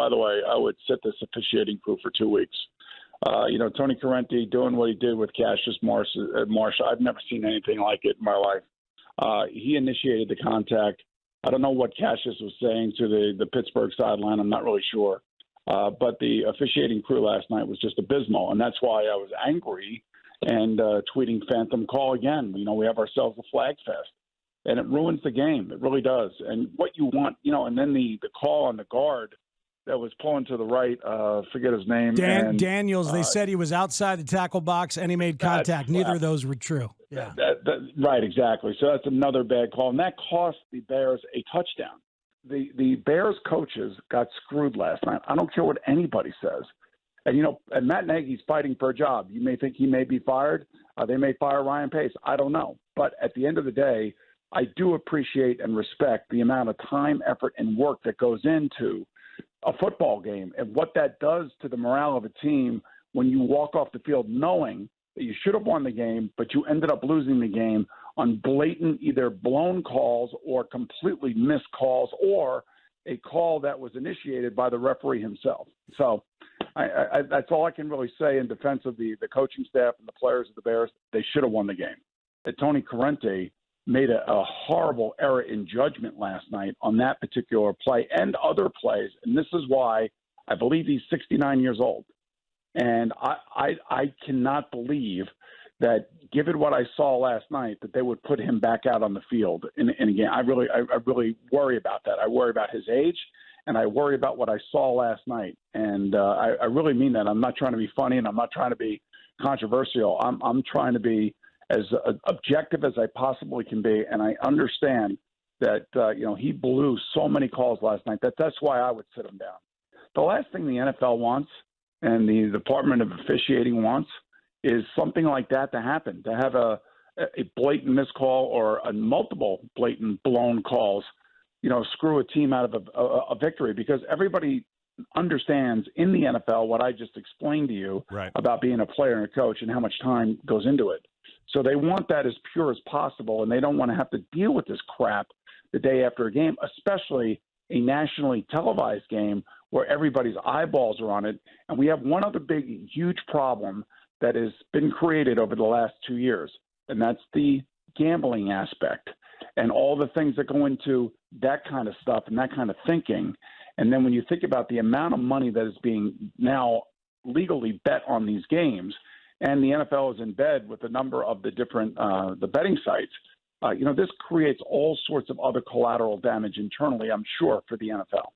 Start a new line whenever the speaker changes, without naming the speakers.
by the way, I would sit this officiating crew for 2 weeks. Tony Karente doing what he did with Cassius Marsh. I've never seen anything like it in my life. He initiated the contact. I don't know what Cassius was saying to the Pittsburgh sideline. I'm not really sure. But the officiating crew last night was just abysmal, and that's why I was angry and tweeting phantom call again. We have ourselves a flag fest, and it ruins the game. It really does. And what you want, and then the call on the guard that was pulling to the right, forget his name.
Daniels, they said he was outside the tackle box and he made contact. Neither of those were true. Yeah.
Right, exactly. So that's another bad call, and that cost the Bears a touchdown. The Bears coaches got screwed last night. I don't care what anybody says. And Matt Nagy's fighting for a job. You may think he may be fired. They may fire Ryan Pace. I don't know. But at the end of the day, I do appreciate and respect the amount of time, effort, and work that goes into a football game and what that does to the morale of a team when you walk off the field knowing that you should have won the game, but you ended up losing the game on blatant either blown calls or completely missed calls or a call that was initiated by the referee himself. So I that's all I can really say in defense of the coaching staff and the players of the Bears. They should have won the game. Tony Karente made a horrible error in judgment last night on that particular play and other plays. And this is why I believe he's 69 years old. And I cannot believe that, given what I saw last night, that they would put him back out on the field. And again, I really worry about that. I worry about his age, and I worry about what I saw last night. And I really mean that. I'm not trying to be funny, and I'm not trying to be controversial. I'm trying to be as objective as I possibly can be, and I understand that he blew so many calls last night that's why I would sit him down. The last thing the NFL wants and the Department of Officiating wants is something like that to happen, to have a blatant miscall or a multiple blatant blown calls, screw a team out of a victory, because everybody understands in the NFL what I just explained to you about being a player and a coach and how much time goes into it. So they want that as pure as possible, and they don't want to have to deal with this crap the day after a game, especially a nationally televised game where everybody's eyeballs are on it. And we have one other big, huge problem that has been created over the last 2 years, and that's the gambling aspect and all the things that go into that kind of stuff and that kind of thinking. And then when you think about the amount of money that is being now legally bet on these games, and the NFL is in bed with a number of the different the betting sites, this creates all sorts of other collateral damage internally, I'm sure, for the NFL.